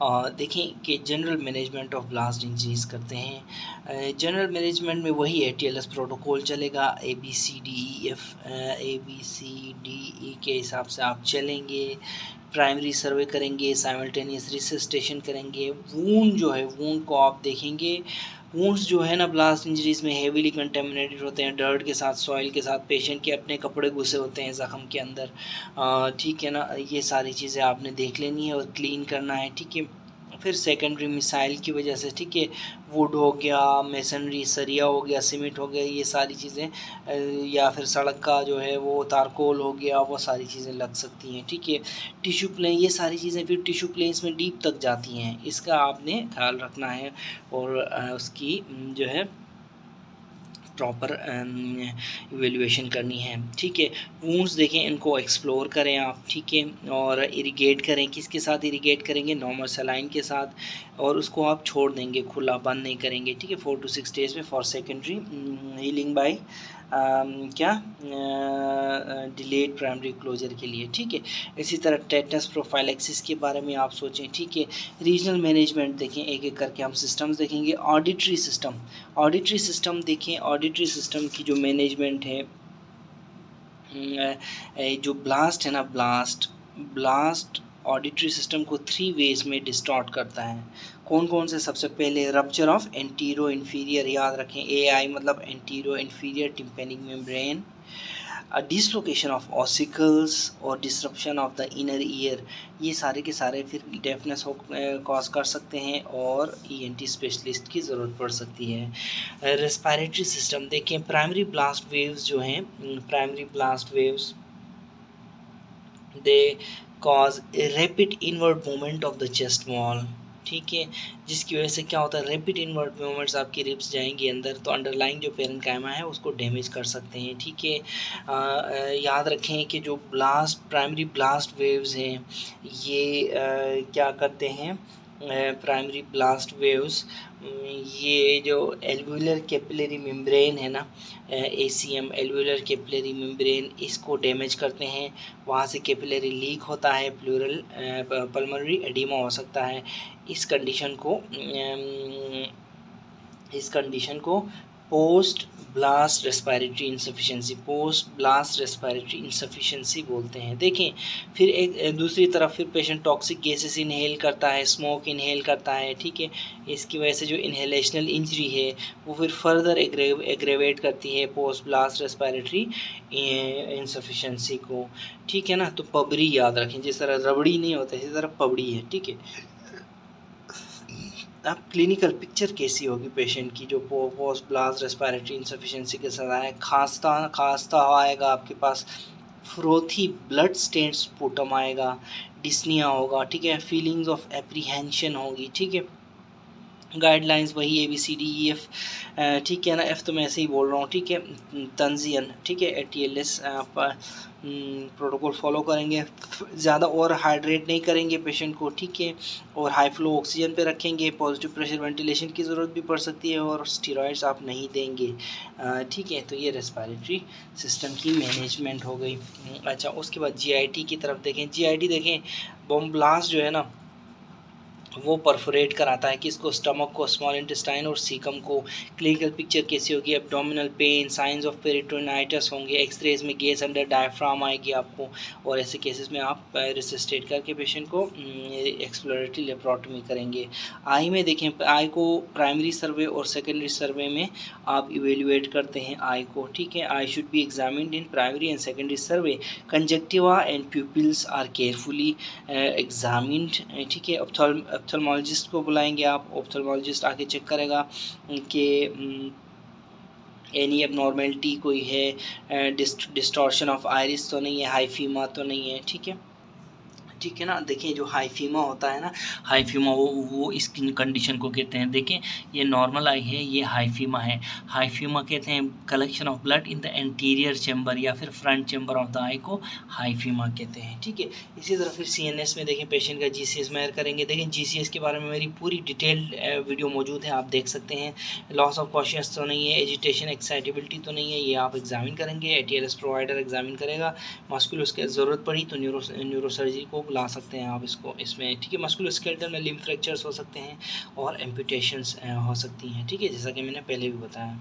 देखें कि general management of blast injuries करते हैं। जनरल मैनेजमेंट में वही है, TLS प्रोटोकॉल चलेगा, ABCDE के हिसाब से आप चलेंगे। प्राइमरी सर्वे करेंगे, साइमल्टेनियस रिसस्टेशन करेंगे। वूंड जो है, वूंड को आप देखेंगे। वूंड्स जो है ना ब्लास्ट इंजरीज में हेवीली कंटेमिनेटेड होते हैं, डर्ट के साथ, सॉइल के साथ, पेशेंट के अपने कपड़े घुसे होते हैं ज़ख्म के अंदर। ठीक है ना, ये सारी चीज़ें आपने देख लेनी है और क्लीन करना है। ठीक है, फिर सेकेंडरी मिसाइल की वजह से, ठीक है, वुड हो गया, मेसनरी सरिया हो गया, सीमेंट हो गया, ये सारी चीज़ें, या फिर सड़क का जो है वो तारकोल हो गया, वो सारी चीज़ें लग सकती हैं। ठीक है, टिश्यू प्लेन, ये सारी चीज़ें फिर टिश्यू प्लेन्स में डीप तक जाती हैं, इसका आपने ख्याल रखना है और उसकी जो है प्रॉपर इवेल्युएशन करनी है। ठीक है, वूंड्स देखें, इनको एक्सप्लोर करें आप। ठीक है, और इरिगेट करें। किसके साथ इरिगेट करेंगे? नॉर्मल सलाइन के साथ, और उसको आप छोड़ देंगे खुला, बंद नहीं करेंगे। ठीक है, 4 to 6 डेज़ में फॉर सेकेंडरी हीलिंग बाय क्या डिलेड प्राइमरी क्लोजर के लिए। ठीक है, इसी तरह टेटनस प्रोफाइलेक्सिस के बारे में आप सोचें। ठीक है, रीजनल मैनेजमेंट देखें, एक एक करके हम सिस्टम्स देखेंगे। ऑडिटरी सिस्टम, ऑडिटरी सिस्टम देखें, ऑडिटरी सिस्टम की जो मैनेजमेंट है, जो ब्लास्ट है ना, ब्लास्ट ऑडिटरी सिस्टम को 3 वेज में डिस्टॉर्ट करता है। कौन कौन से? सबसे पहले रप्चर ऑफ एंटीरो इन्फीरियर, याद रखें, AI मतलब antero inferior tympanic membrane, dislocation of ossicles और disruption of the inner ear, ये सारे के सारे फिर डेफनेस कॉज कर सकते हैं और ENT स्पेशलिस्ट की ज़रूरत पड़ सकती है। रेस्पिरेटरी सिस्टम देखें, प्राइमरी ब्लास्ट वेव्स जो हैं, primary blast waves they cause a rapid inward movement of the chest wall. ठीक है, जिसकी वजह से क्या होता है, रैपिड इनवर्ड मूवमेंट्स, आपकी रिब्स जाएंगी अंदर, तो अंडरलाइंग जो पेरेन्काइमा है उसको डैमेज कर सकते हैं। ठीक है, याद रखें कि जो प्राइमरी ब्लास्ट वेव्स हैं, ये क्या करते हैं, प्राइमरी ब्लास्ट वेव्स, ये जो एल्वुलर कैपिलरी मेम्ब्रेन है ना, ACM एल्वुलर कैपिलरी मेम्ब्रेन, इसको डैमेज करते हैं। वहाँ से कैपिलरी लीक होता है, प्लूरल पल्मोनरी एडिमा हो सकता है। इस कंडीशन को पोस्ट ब्लास्ट रेस्पिरेटरी इंसफिशेंसी बोलते हैं। देखें, फिर एक दूसरी तरफ फिर पेशेंट टॉक्सिक गैसेस इनहेल करता है, स्मोक इनहेल करता है। ठीक है, इसकी वजह से जो इनहेलेशनल इंजरी है वो फिर फर्दर एग्रेवेट करती है पोस्ट ब्लास्ट रेस्पिरेटरी इंसफिशेंसी को। ठीक है ना, तो पबड़ी याद रखें, जिस तरह रबड़ी नहीं होता इसी तरह पबड़ी है। ठीक है, अब क्लिनिकल पिक्चर कैसी होगी पेशेंट की जो पोस्ट ब्लास्ट रेस्पिरेटरी इंसफिशेंसी के साथ आए? खांसता आएगा आपके पास, फ्रोथी ब्लड स्टेन्ड स्पुटम आएगा, डिस्निया होगा। ठीक है, फीलिंग्स ऑफ एप्रीहेंशन होगी। ठीक है, गाइडलाइंस वही ABCDEF। ठीक है ना, F तो मैं ऐसे ही बोल रहा हूँ। ठीक है, तंजियन, ठीक है, TLS प्रोटोकॉल फॉलो करेंगे, ज़्यादा और हाइड्रेट नहीं करेंगे पेशेंट को। ठीक है, और हाई फ्लो ऑक्सीजन पे रखेंगे, पॉजिटिव प्रेशर वेंटिलेशन की ज़रूरत भी पड़ सकती है, और स्टीरॉइड्स आप नहीं देंगे। ठीक है, तो ये रेस्पिरेटरी सिस्टम की मैनेजमेंट हो गई। अच्छा, उसके बाद GIT की तरफ देखें। GIT देखें, बम ब्लास्ट जो है ना वो परफोरेट कराता है किसको? स्टमक को, स्मॉल इंटेस्टाइन और सीकम को। क्लिनिकल पिक्चर कैसी होगी? Abdominal pain, science of peritonitis होंगे, एक्सरेज में गैस अंडर डायफ्राम आएगी आपको, और ऐसे केसेस में आप रिसस्टेट करके पेशेंट को एक्सप्लोरेटरी लेप्रोटमी करेंगे। आई में देखें, आई को प्राइमरी सर्वे और सेकेंडरी सर्वे में आप इवेल्युएट करते हैं आई को। ठीक है, eye should be examined in primary and secondary survey. Conjunctiva and pupils are carefully examined. ठीक है, ऑप्थेल्मोलॉजिस्ट को बुलाएंगे आप, ऑप्थेल्मोलॉजिस्ट आके चेक करेगा कि एनी एबनॉर्मेलिटी कोई है, डिस्टॉर्शन ऑफ आइरिस तो नहीं है, हाइफीमा तो नहीं है। ठीक है ना, देखिए जो हाइफीमा होता है ना, हाइफीमा वो इस कंडीशन को कहते हैं। देखें, ये नॉर्मल आई है, ये हाइफीमा है। हाइफीमा कहते हैं collection of blood in the anterior chamber या फिर फ्रंट चैम्बर ऑफ द आई को हाइफीमा कहते हैं। ठीक है, इसी तरह फिर CNS में देखें, पेशेंट का GCS मेजर करेंगे। देखें, GCS के बारे में मेरी पूरी डिटेल्ड वीडियो मौजूद है, आप देख सकते हैं। लॉस ऑफ कॉन्शियस तो नहीं है, एजिटेशन एक्साइटेबिलिटी तो नहीं है, ये आप एग्जामिन करेंगे, ATLS प्रोवाइडर एग्जामिन करेगा। मस्कुलर उसकी ज़रूरत पड़ी तो न्यूरोसर्जरी को ला सकते हैं आप इसको इसमें, ठीक है। मस्कुलोस्केलेटल में लिम्फ फ्रैक्चर्स हो सकते हैं और एम्पुटेशंस हो सकती हैं, ठीक है, जैसा कि मैंने पहले भी बताया।